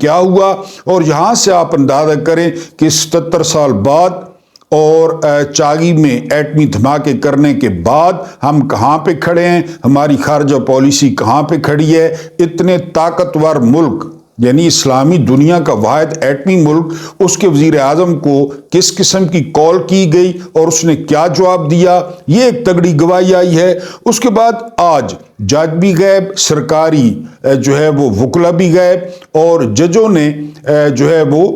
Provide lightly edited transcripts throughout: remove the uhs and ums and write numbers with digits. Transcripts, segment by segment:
کیا ہوا، اور یہاں سے آپ اندازہ کریں کہ 77 سال بعد اور چاگی میں ایٹمی دھماکے کرنے کے بعد ہم کہاں پہ کھڑے ہیں، ہماری خارجہ پالیسی کہاں پہ کھڑی ہے۔ اتنے طاقتور ملک یعنی اسلامی دنیا کا واحد ایٹمی ملک، اس کے وزیر اعظم کو کس قسم کی کال کی گئی اور اس نے کیا جواب دیا، یہ ایک تگڑی گواہی آئی ہے۔ اس کے بعد آج جج بھی غائب، سرکاری جو ہے وہ وکلا بھی غائب، اور ججوں نے جو ہے وہ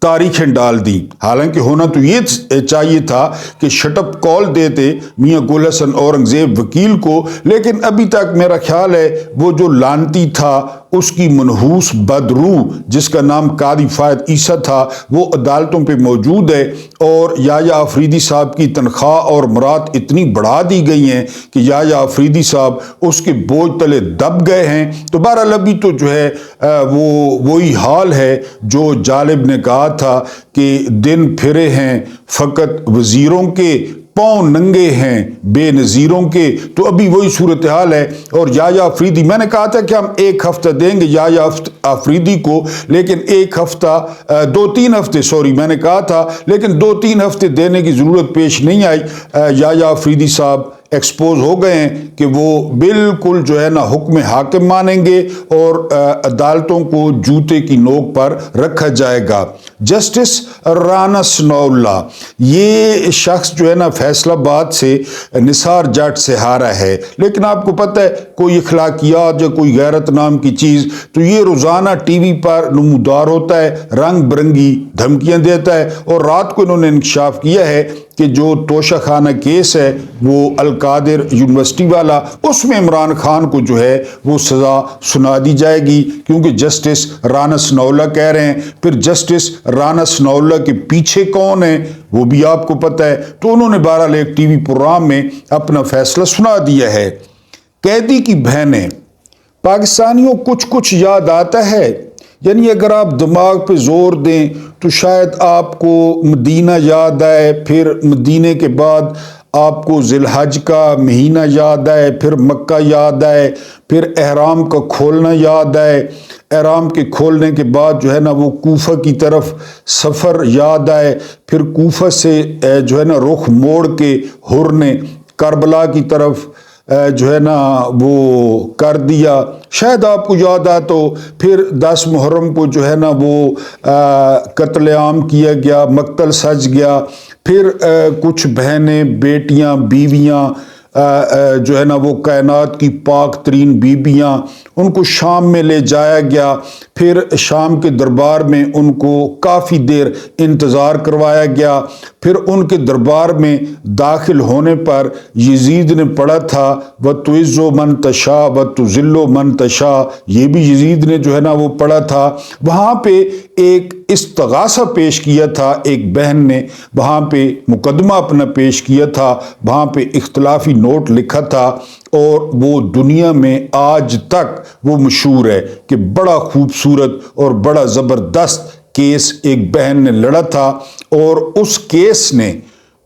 تاریخیں ڈال دی۔ حالانکہ ہونا تو یہ چاہیے تھا کہ شٹ اپ کال دیتے میاں گل حسن اورنگزیب وکیل کو، لیکن ابھی تک میرا خیال ہے وہ جو لانتی تھا، اس کی منحوس بدروح جس کا نام قاضی فائد عیسیٰ تھا، وہ عدالتوں پہ موجود ہے، اور یحییٰ آفریدی صاحب کی تنخواہ اور مراد اتنی بڑھا دی گئی ہیں کہ یحییٰ آفریدی صاحب اس کے بوجھ تلے دب گئے ہیں۔ تو بہرحال ابھی تو جو ہے وہ وہی حال ہے جو جالب نے کہا تھا کہ دن پھرے ہیں فقط وزیروں کے، پاؤں ننگے ہیں بے نظیروں کے۔ تو ابھی وہی صورتحال ہے، اور یحییٰ آفریدی، میں نے کہا تھا کہ ہم ایک ہفتہ دیں گے یحییٰ آفریدی کو، لیکن ایک ہفتہ 2-3 ہفتے میں نے کہا تھا، لیکن 2-3 ہفتے دینے کی ضرورت پیش نہیں آئی۔ یحییٰ آفریدی صاحب ایکسپوز ہو گئے ہیں کہ وہ بالکل جو ہے نا حکم حاکم مانیں گے، اور عدالتوں کو جوتے کی نوک پر رکھا جائے گا۔ جسٹس رانا ثناء اللہ، یہ شخص جو ہے نا فیصل آباد سے نثار جٹ سے ہارا ہے، لیکن آپ کو پتہ ہے کوئی اخلاقیات یا کوئی غیرت نام کی چیز تو یہ روزانہ ٹی وی پر نمودار ہوتا ہے، رنگ برنگی دھمکیاں دیتا ہے، اور رات کو انہوں نے انکشاف کیا ہے کہ جو توشہ خانہ کیس ہے وہ القادر یونیورسٹی والا، اس میں عمران خان کو جو ہے وہ سزا سنا دی جائے گی، کیونکہ جسٹس رانا ثناء اللہ کہہ رہے ہیں۔ پھر جسٹس رانا ثناء اللہ کے پیچھے کون ہے وہ بھی آپ کو پتہ ہے۔ تو انہوں نے بہرحال ایک ٹی وی پروگرام میں اپنا فیصلہ سنا دیا ہے۔ قیدی کی بہنیں، پاکستانیوں کچھ یاد آتا ہے، یعنی اگر آپ دماغ پہ زور دیں تو شاید آپ کو مدینہ یاد آئے، پھر مدینے کے بعد آپ کو ذی الحج کا مہینہ یاد آئے، پھر مکہ یاد آئے، پھر احرام کا کھولنا یاد آئے، احرام کے کھولنے کے بعد جو ہے نا وہ کوفہ کی طرف سفر یاد آئے، پھر کوفہ سے جو ہے نا رخ موڑ کے حر نے کربلا کی طرف جو ہے نا وہ کر دیا، شاید آپ کو یاد آ تو پھر 10 محرم کو جو ہے نا وہ قتل عام کیا گیا، مقتل سج گیا، پھر کچھ بہنیں، بیٹیاں، بیویاں جو ہے نا وہ کائنات کی پاک ترین بیبیاں، ان کو شام میں لے جایا گیا، پھر شام کے دربار میں ان کو کافی دیر انتظار کروایا گیا، پھر ان کے دربار میں داخل ہونے پر یزید نے پڑھا تھا وَتُعِزُّ مَن تَشَاءُ وَتُذِلُّ مَن تَشَاءُ، یہ بھی یزید نے جو ہے نا وہ پڑھا تھا۔ وہاں پہ ایک استغاثہ پیش کیا تھا ایک بہن نے، وہاں پہ مقدمہ اپنا پیش کیا تھا، وہاں پہ اختلافی نوٹ لکھا تھا، اور وہ دنیا میں آج تک وہ مشہور ہے کہ بڑا خوبصورت اور بڑا زبردست کیس ایک بہن نے لڑا تھا، اور اس کیس نے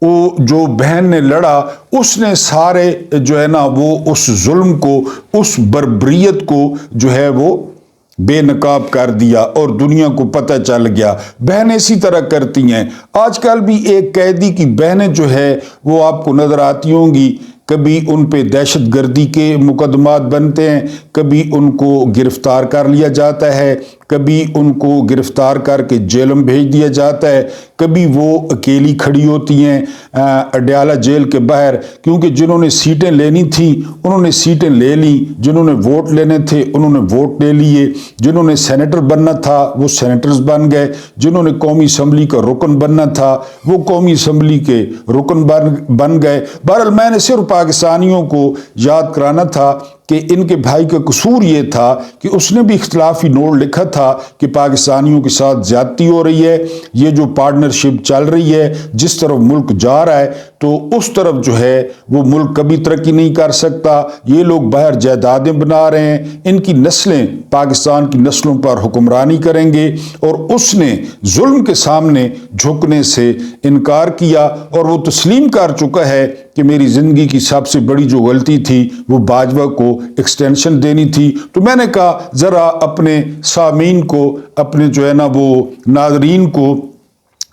وہ جو بہن نے لڑا اس نے سارے جو ہے نا وہ اس ظلم کو، اس بربریت کو جو ہے وہ بے نقاب کر دیا، اور دنیا کو پتہ چل گیا۔ بہنیں اسی طرح کرتی ہیں۔ آج کل بھی ایک قیدی کی بہنیں جو ہے وہ آپ کو نظر آتی ہوں گی، کبھی ان پہ دہشت گردی کے مقدمات بنتے ہیں، کبھی ان کو گرفتار کر لیا جاتا ہے، کبھی ان کو گرفتار کر کے جیل میں بھیج دیا جاتا ہے، کبھی وہ اکیلی کھڑی ہوتی ہیں اڈیالہ جیل کے باہر، کیونکہ جنہوں نے سیٹیں لینی تھیں انہوں نے سیٹیں لے لیں، جنہوں نے ووٹ لینے تھے انہوں نے ووٹ لے لیے، جنہوں نے سینیٹر بننا تھا وہ سینیٹرز بن گئے، جنہوں نے قومی اسمبلی کا رکن بننا تھا وہ قومی اسمبلی کے رکن بن گئے۔ بہرحال میں نے صرف پاکستانیوں کو یاد کرانا تھا کہ ان کے بھائی کا قصور یہ تھا کہ اس نے بھی اختلافی نوٹ لکھا تھا کہ پاکستانیوں کے ساتھ زیادتی ہو رہی ہے، یہ جو پارٹنرشپ چل رہی ہے، جس طرف ملک جا رہا ہے، تو اس طرف جو ہے وہ ملک کبھی ترقی نہیں کر سکتا۔ یہ لوگ باہر جائیدادیں بنا رہے ہیں، ان کی نسلیں پاکستان کی نسلوں پر حکمرانی کریں گے، اور اس نے ظلم کے سامنے جھکنے سے انکار کیا اور وہ تسلیم کر چکا ہے کہ میری زندگی کی سب سے بڑی جو غلطی تھی وہ باجوہ کو ایکسٹینشن دینی تھی۔ تو میں نے کہا ذرا اپنے سامعین کو، اپنے جو ہے نا وہ ناظرین کو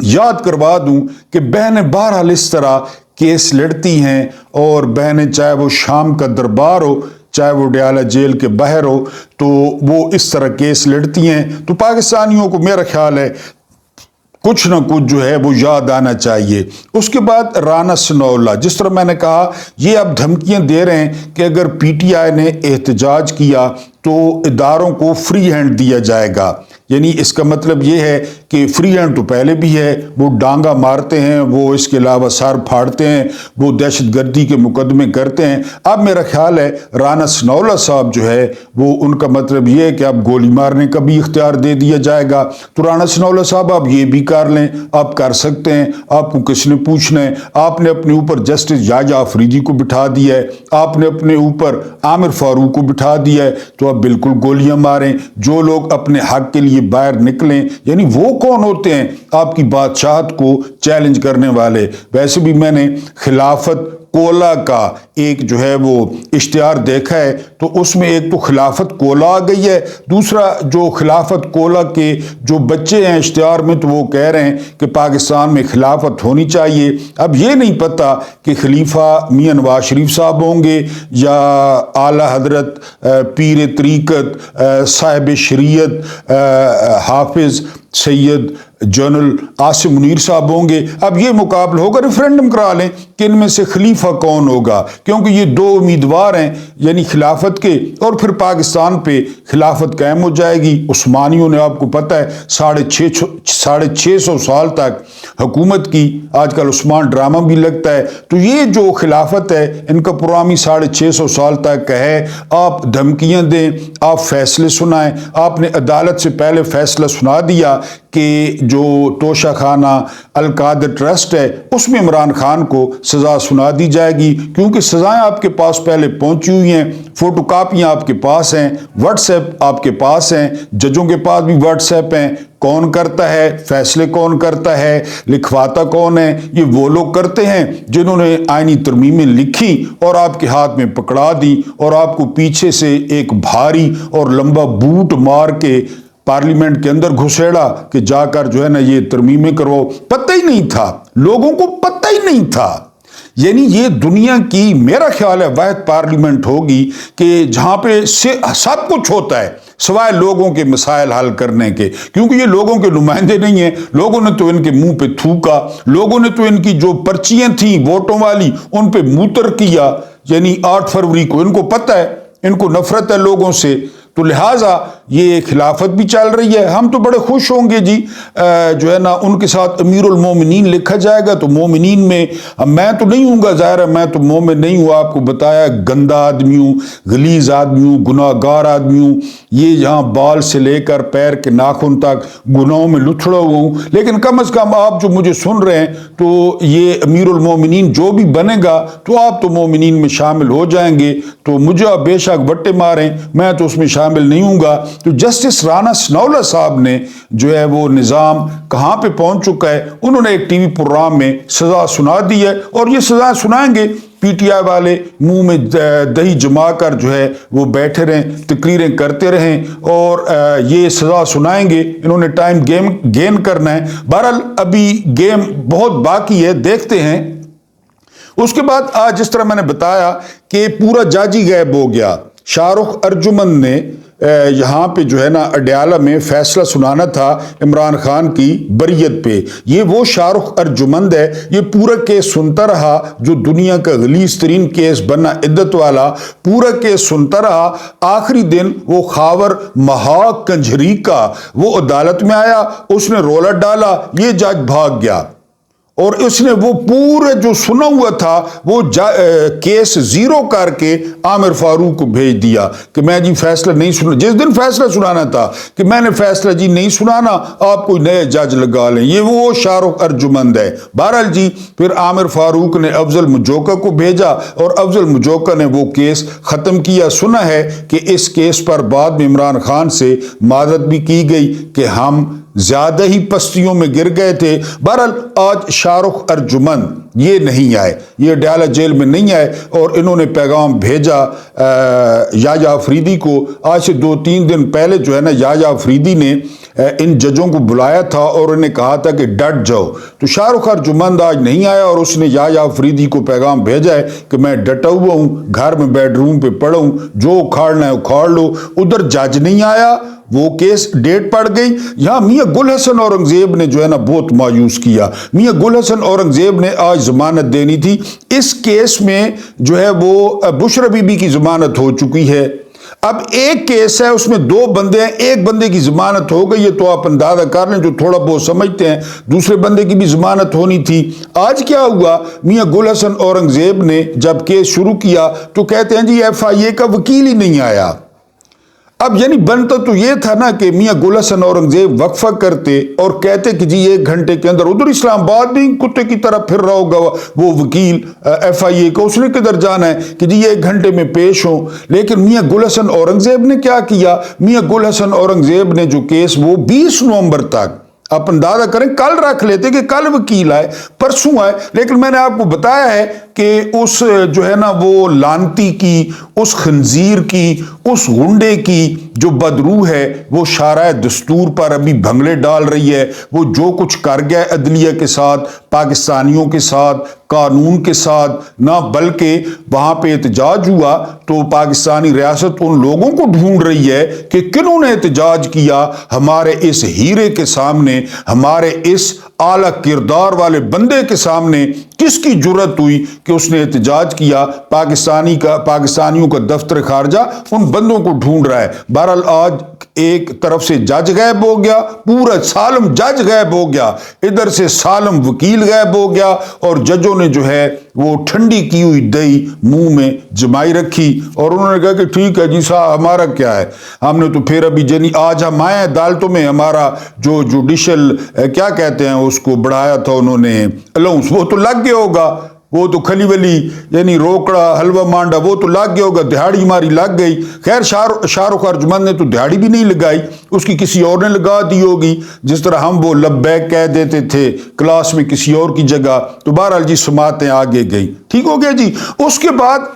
یاد کروا دوں کہ بہنیں بہرحال اس طرح کیس لڑتی ہیں، اور بہنیں چاہے وہ شام کا دربار ہو، چاہے وہ ڈیالہ جیل کے باہر ہو، تو وہ اس طرح کیس لڑتی ہیں۔ تو پاکستانیوں کو میرا خیال ہے کچھ نہ کچھ جو ہے وہ یاد آنا چاہیے۔ اس کے بعد رانا ثناءاللہ، جس طرح میں نے کہا یہ اب دھمکیاں دے رہے ہیں کہ اگر پی ٹی آئی نے احتجاج کیا تو اداروں کو فری ہینڈ دیا جائے گا۔ یعنی اس کا مطلب یہ ہے کہ فری ہینڈ تو پہلے بھی ہے، وہ ڈانگا مارتے ہیں، وہ اس کے علاوہ سر پھاڑتے ہیں، وہ دہشت گردی کے مقدمے کرتے ہیں۔ اب میرا خیال ہے رانا ثناءاللہ صاحب جو ہے وہ ان کا مطلب یہ ہے کہ اب گولی مارنے کا بھی اختیار دے دیا جائے گا۔ تو رانا ثناءاللہ صاحب آپ یہ بھی کر لیں، آپ کر سکتے ہیں، آپ کو کس نے پوچھنا ہے؟ آپ نے اپنے اوپر جسٹس یحییٰ آفریدی کو بٹھا دیا ہے، آپ نے اپنے اوپر عامر فاروق کو بٹھا دیا ہے، تو آپ بالکل گولیاں ماریں۔ جو لوگ اپنے حق کے لیے باہر نکلیں، یعنی وہ کون ہوتے ہیں آپ کی بادشاہت کو چیلنج کرنے والے؟ ویسے بھی میں نے خلافت کولا کا ایک جو ہے وہ اشتہار دیکھا ہے، تو اس میں ایک تو خلافت کولا آ گئی ہے، دوسرا جو خلافت کولا کے جو بچے ہیں اشتہار میں، تو وہ کہہ رہے ہیں کہ پاکستان میں خلافت ہونی چاہیے۔ اب یہ نہیں پتا کہ خلیفہ میاں نواز شریف صاحب ہوں گے یا اعلیٰ حضرت پیر طریقت صاحب شریعت حافظ سید جنرل عاصم منیر صاحب ہوں گے۔ اب یہ مقابلہ ہوگا، ریفرینڈم کرا لیں کہ ان میں سے خلیفہ کون ہوگا، کیونکہ یہ دو امیدوار ہیں یعنی خلافت کے، اور پھر پاکستان پہ خلافت قائم ہو جائے گی۔ عثمانیوں نے آپ کو پتہ ہے 650 سال تک حکومت کی، آج کل عثمان ڈرامہ بھی لگتا ہے، تو یہ جو خلافت ہے ان کا پرامی 650 سال تک کا ہے۔ آپ دھمکیاں دیں، آپ فیصلے سنائیں، آپ نے عدالت سے پہلے فیصلہ سنا دیا کہ جو توشہ خانہ القادر ٹرسٹ ہے اس میں عمران خان کو سزا سنا دی جائے گی، کیونکہ سزائیں آپ کے پاس پہلے پہنچی ہوئی ہیں، فوٹو کاپیاں آپ کے پاس ہیں، واٹس ایپ آپ کے پاس ہیں، ججوں کے پاس بھی واٹس ایپ ہیں۔ کون کرتا ہے فیصلے، کون کرتا ہے، لکھواتا کون ہے؟ یہ وہ لوگ کرتے ہیں جنہوں نے آئینی ترمیمیں لکھی اور آپ کے ہاتھ میں پکڑا دی، اور آپ کو پیچھے سے ایک بھاری اور لمبا بوٹ مار کے پارلیمنٹ کے اندر گھسیڑا کہ جا کر جو ہے نا یہ ترمیمیں کرو۔ پتہ ہی نہیں تھا، لوگوں کو پتہ ہی نہیں تھا۔ یعنی یہ دنیا کی میرا خیال ہے واحد پارلیمنٹ ہوگی کہ جہاں پہ سب کچھ ہوتا ہے سوائے لوگوں کے مسائل حل کرنے کے، کیونکہ یہ لوگوں کے نمائندے نہیں ہیں۔ لوگوں نے تو ان کے منہ پہ تھوکا، لوگوں نے تو ان کی جو پرچیاں تھیں ووٹوں والی ان پہ موتر کیا، یعنی 8 فروری کو۔ ان کو پتہ ہے، ان کو نفرت ہے لوگوں سے، تو لہٰذا یہ خلافت بھی چل رہی ہے۔ ہم تو بڑے خوش ہوں گے جی جو ہے نا ان کے ساتھ امیر المومنین لکھا جائے گا، تو مومنین میں میں تو نہیں ہوں گا، ظاہر ہے میں تو مومن نہیں ہوں، آپ کو بتایا گندا آدمی ہوں، غلیظ آدمی ہوں، گناہ گار آدمی ہوں، یہ یہاں بال سے لے کر پیر کے ناخن تک گناہوں میں لتھڑا ہوا ہوں، لیکن کم از کم آپ جو مجھے سن رہے ہیں تو یہ امیر المومنین جو بھی بنے گا تو آپ تو مومنین میں شامل ہو جائیں گے، تو مجھے آپ بے شک بٹے ماریں، میں تو اس میں شامل نہیں ہوں گا۔ تو جسٹس رانا ثناءاللہ صاحب نے جو ہے وہ نظام کہاں پہ پہنچ چکا ہے، انہوں نے ایک ٹی وی پروگرام میں سزا سنا دی ہے، اور یہ سزا سنائیں گے۔ پی ٹی آئی والے منہ میں دہی جما کر جو ہے وہ بیٹھے رہیں، تقریریں کرتے رہیں، اور یہ سزا سنائیں گے۔ انہوں نے ٹائم گین کرنا ہے۔ بہرحال ابھی گیم بہت باقی ہے، دیکھتے ہیں۔ اس کے بعد آج جس طرح میں نے بتایا کہ پورا جاج ہی غائب ہو گیا۔ شاہ رخ ارجمند نے یہاں پہ جو ہے نا اڈیالہ میں فیصلہ سنانا تھا عمران خان کی بریت پہ۔ یہ وہ شاہ رخ ارجمند ہے، یہ پورا کیس سنتا رہا، جو دنیا کا غلیظ ترین کیس بنا عدت والا، پورا کیس سنتا رہا۔ آخری دن وہ خاور محاق کنجری کا وہ عدالت میں آیا، اس نے رولا ڈالا، یہ جج بھاگ گیا، اور اس نے وہ پورے جو سنا ہوا تھا وہ کیس زیرو کر کے عامر فاروق کو بھیج دیا کہ میں جی فیصلہ نہیں سنا، جس دن فیصلہ سنانا تھا کہ میں نے فیصلہ جی نہیں سنانا، آپ کوئی نئے جج لگا لیں۔ یہ وہ شاہ رخ ارجمند ہے۔ بہرحال جی پھر عامر فاروق نے افضل مجوکا کو بھیجا اور افضل مجوکا نے وہ کیس ختم کیا۔ سنا ہے کہ اس کیس پر بعد میں عمران خان سے معذرت بھی کی گئی کہ ہم زیادہ ہی پستیوں میں گر گئے تھے۔ بہرحال آج شاہ رخ ارجمند یہ نہیں آئے، یہ ڈیالہ جیل میں نہیں آئے، اور انہوں نے پیغام بھیجا یحییٰ آفریدی کو۔ آج سے 2-3 دن پہلے جو ہے نا یحییٰ آفریدی نے ان ججوں کو بلایا تھا اور انہیں کہا تھا کہ ڈٹ جاؤ، تو شاہ رخ ارجمند آج نہیں آیا اور اس نے یحییٰ آفریدی کو پیغام بھیجا ہے کہ میں ڈٹا ہوا ہوں، گھر میں بیڈ روم پہ پڑا ہوں، جو اکھاڑنا ہے اکھاڑ لو۔ ادھر جج نہیں آیا، وہ کیس ڈیٹ پڑ گئی۔ یہاں میاں گل حسن اورنگزیب نے جو ہے نا بہت مایوس کیا۔ میاں گل حسن اورنگزیب نے آج ضمانت دینی تھی۔ اس کیس میں جو ہے وہ بشرا بی بی کی ضمانت ہو چکی ہے۔ اب ایک کیس ہے، اس میں 2 بندے ہیں، ایک بندے کی ضمانت ہو گئی ہے تو آپ اندازہ کر لیں جو تھوڑا بہت سمجھتے ہیں دوسرے بندے کی بھی ضمانت ہونی تھی۔ آج کیا ہوا، میاں گل حسن اورنگزیب نے جب کیس شروع کیا تو کہتے ہیں جی FIA کا وکیل ہی نہیں آیا۔ اب یعنی بنتا تو یہ تھا نا کہ میاں گل حسن اورنگزیب وقفہ کرتے اور کہتے کہ جی 1 گھنٹے کے اندر ادھر اسلام آباد نہیں کتے کی طرح پھر رہا ہوگا وہ وکیل FIA کا، اس نے کدھر جانا ہے کہ جی 1 گھنٹے میں پیش ہوں۔ لیکن میاں گل حسن اورنگزیب نے کیا کیا، میاں گل حسن اورنگزیب نے جو کیس وہ 20 نومبر تک، آپ اندازہ کریں کل رکھ لیتے کہ کل وکیل آئے پرسوں آئے، لیکن میں نے آپ کو بتایا ہے کہ اس جو ہے نا وہ لانتی کی، اس خنزیر کی، اس غنڈے کی جو بدروح ہے وہ شارع دستور پر ابھی بھنگلے ڈال رہی ہے۔ وہ جو کچھ کر گیا عدلیہ کے ساتھ، پاکستانیوں کے ساتھ، قانون کے ساتھ، نہ بلکہ وہاں پہ احتجاج ہوا تو پاکستانی ریاست ان لوگوں کو ڈھونڈ رہی ہے کہ کنہوں نے احتجاج کیا ہمارے اس ہیرے کے سامنے، ہمارے اس اعلیٰ کردار والے بندے کے سامنے کس کی جرت ہوئی کہ اس نے احتجاج کیا۔ پاکستانیوں کا دفتر خارجہ ان بندوں کو ڈھونڈ رہا ہے۔ بہرحال آج ایک طرف سے جج غائب ہو گیا، پورا سالم جج غائب ہو گیا، ادھر سے سالم وکیل غائب ہو گیا، اور ججوں نے جو ہے وہ ٹھنڈی کی ہوئی دہی منہ میں جمائی رکھی اور انہوں نے کہا کہ ٹھیک ہے جی صاحب ہمارا کیا ہے، ہم نے تو پھر ابھی جنی آج ہم آئے عدالتوں میں، ہمارا جو جوڈیشل کیا کہتے ہیں اس کو بڑھایا تھا انہوں نے الاؤنس، وہ تو لگ گیا ہوگا، وہ تو کھلی ولی یعنی روکڑا حلوہ مانڈا وہ تو لگ گیا ہوگا، دہاڑی ہماری لگ گئی۔ خیر شاہ رخ ارجمند نے تو دہاڑی بھی نہیں لگائی، اس کی کسی اور نے لگا دی ہوگی، جس طرح ہم وہ لبیک کہہ دیتے تھے کلاس میں کسی اور کی جگہ۔ تو بہرحال جی سماعتیں آگے گئی، ٹھیک ہو گیا جی۔ اس کے بعد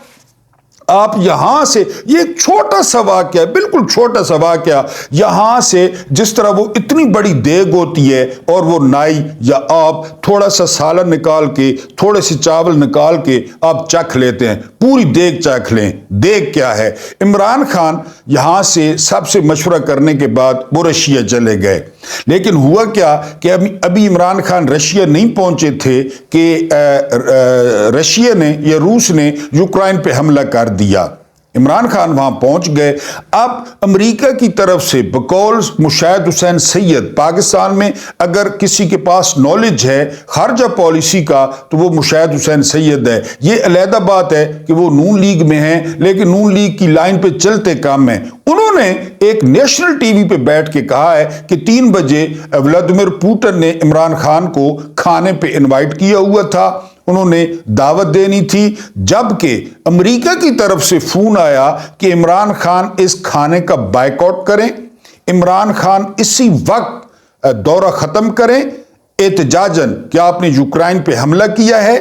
آپ یہاں سے یہ چھوٹا سا واقعہ، بالکل چھوٹا سا واقعہ، یہاں سے جس طرح وہ اتنی بڑی دیگ ہوتی ہے اور وہ نائی یا آپ تھوڑا سا سالن نکال کے، تھوڑے سے چاول نکال کے آپ چکھ لیتے ہیں، پوری دیگ چکھ لیں۔ دیگ کیا ہے، عمران خان یہاں سے سب سے مشورہ کرنے کے بعد وہ رشیا چلے گئے، لیکن ہوا کیا کہ ابھی عمران خان رشیا نہیں پہنچے تھے کہ رشیا نے یا روس نے یوکرائن پہ حملہ کر دیا۔ عمران خان وہاں پہنچ گئے۔ اب امریکہ کی طرف سے بقول مشاہد حسین سید، پاکستان میں اگر کسی کے پاس نالج ہے خارجہ پالیسی کا تو وہ مشاہد حسین سید ہے۔ یہ علیحدہ بات ہے کہ وہ نون لیگ میں ہیں لیکن نون لیگ کی لائن پہ چلتے کام ہیں۔ انہوں نے ایک نیشنل ٹی وی پہ بیٹھ کے کہا ہے کہ 3 بجے ولادیمیر پوٹن نے عمران خان کو کھانے پہ انوائٹ کیا ہوا تھا، انہوں نے دعوت دینی تھی، جبکہ امریکہ کی طرف سے فون آیا کہ عمران خان اس کھانے کا بائیکاٹ کریں، عمران خان اسی وقت دورہ ختم کریں احتجاجاً کہ آپ نے یوکرائن پہ حملہ کیا ہے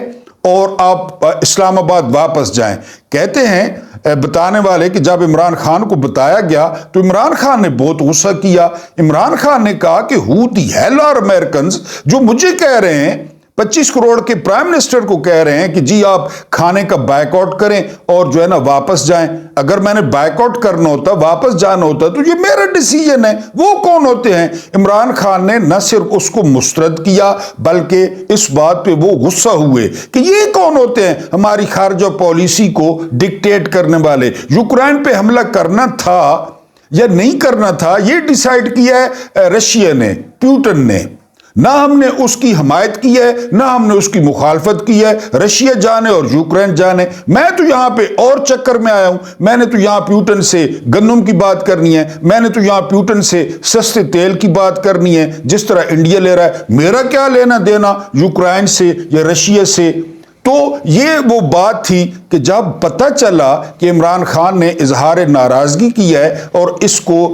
اور آپ اسلام آباد واپس جائیں۔ کہتے ہیں بتانے والے کہ جب عمران خان کو بتایا گیا تو عمران خان نے بہت غصہ کیا۔ عمران خان نے کہا کہ ہو دی ہیل آر امریکنز، جو مجھے کہہ رہے ہیں 25 کروڑ کے پرائم منسٹر کو کہہ رہے ہیں کہ جی آپ کھانے کا بائیکاٹ کریں اور جو ہے نا واپس جائیں۔ اگر میں نے بائیکاٹ کرنا ہوتا، واپس جانا ہوتا تو یہ میرا ڈیسیجن ہے، وہ کون ہوتے ہیں؟ عمران خان نے نہ صرف اس کو مسترد کیا بلکہ اس بات پہ وہ غصہ ہوئے کہ یہ کون ہوتے ہیں ہماری خارجہ پالیسی کو ڈکٹیٹ کرنے والے۔ یوکرائن پہ حملہ کرنا تھا یا نہیں کرنا تھا یہ ڈیسائیڈ کیا ہے رشیا نے، پیوٹن نے، نہ ہم نے اس کی حمایت کی ہے نہ ہم نے اس کی مخالفت کی ہے، رشیا جانے اور یوکرین جانے۔ میں تو یہاں پہ اور چکر میں آیا ہوں، میں نے تو یہاں پیوٹن سے گندم کی بات کرنی ہے، میں نے تو یہاں پیوٹن سے سستے تیل کی بات کرنی ہے جس طرح انڈیا لے رہا ہے۔ میرا کیا لینا دینا یوکرین سے یا رشیا سے؟ تو یہ وہ بات تھی کہ جب پتہ چلا کہ عمران خان نے اظہار ناراضگی کیا ہے اور اس کو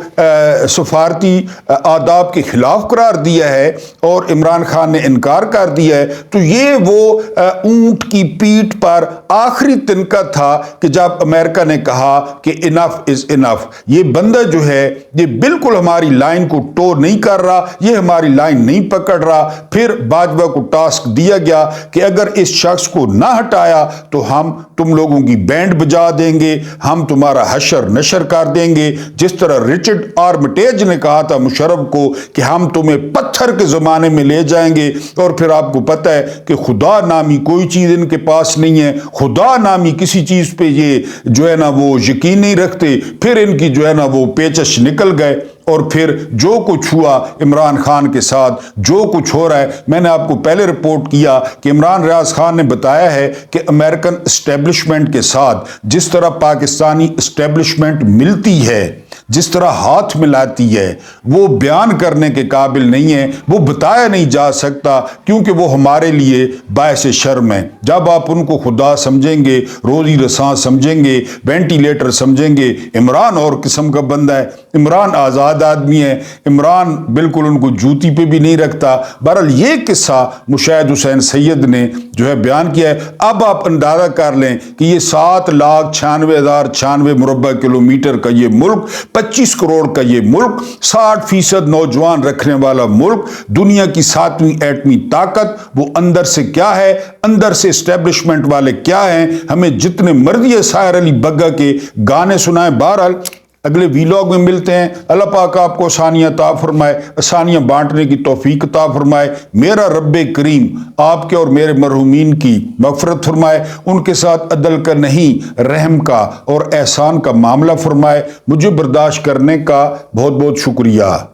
سفارتی آداب کے خلاف قرار دیا ہے اور عمران خان نے انکار کر دیا ہے، تو یہ وہ اونٹ کی پیٹھ پر آخری تنکا تھا کہ جب امریکہ نے کہا کہ انف از انف، یہ بندہ جو ہے یہ بالکل ہماری لائن کو ٹو نہیں کر رہا، یہ ہماری لائن نہیں پکڑ رہا۔ پھر باجوہ کو ٹاسک دیا گیا کہ اگر اس شخص کو نہ ہٹایا تو ہم تم لوگوں کی بینڈ بجا دیں گے، ہم تمہارا حشر نشر کر دیں گے، جس طرح رچرڈ آرمٹیج نے کہا تھا مشرف کو کہ ہم تمہیں پتھر کے زمانے میں لے جائیں گے۔ اور پھر آپ کو پتہ ہے کہ خدا نامی کوئی چیز ان کے پاس نہیں ہے، خدا نامی کسی چیز پہ یہ جو ہے نا وہ یقین نہیں رکھتے، پھر ان کی جو ہے نا وہ پیچش نکل گئے۔ اور پھر جو کچھ ہوا عمران خان کے ساتھ، جو کچھ ہو رہا ہے، میں نے آپ کو پہلے رپورٹ کیا کہ عمران ریاض خان نے بتایا ہے کہ امریکن اسٹیبلشمنٹ کے ساتھ جس طرح پاکستانی اسٹیبلشمنٹ ملتی ہے، جس طرح ہاتھ ملاتی ہے، وہ بیان کرنے کے قابل نہیں ہے، وہ بتایا نہیں جا سکتا، کیونکہ وہ ہمارے لیے باعث شرم ہے۔ جب آپ ان کو خدا سمجھیں گے، روزی رساں سمجھیں گے، وینٹیلیٹر سمجھیں گے، عمران اور قسم کا بندہ ہے، عمران آزاد آدمی ہے، عمران بالکل ان کو جوتی پہ بھی نہیں رکھتا۔ بہرحال یہ قصہ مشاہد حسین سید نے جو ہے بیان کیا ہے۔ اب آپ اندازہ کر لیں کہ یہ 7,96,096 مربع کلومیٹر کا یہ ملک، 25 کروڑ کا یہ ملک، 60% نوجوان رکھنے والا ملک، دنیا کی 7ویں ایٹمی طاقت، وہ اندر سے کیا ہے، اندر سے اسٹیبلشمنٹ والے کیا ہیں، ہمیں جتنے مرضی ساحر علی بگا کے گانے سنائیں۔ بہرحال اگلے ویلاگ میں ملتے ہیں۔ اللہ پاک آپ کو آسانیاں عطا فرمائے، آسانیاں بانٹنے کی توفیق عطا فرمائے۔ میرا رب کریم آپ کے اور میرے مرحومین کی مغفرت فرمائے، ان کے ساتھ عدل کا نہیں رحم کا اور احسان کا معاملہ فرمائے۔ مجھے برداشت کرنے کا بہت بہت شکریہ۔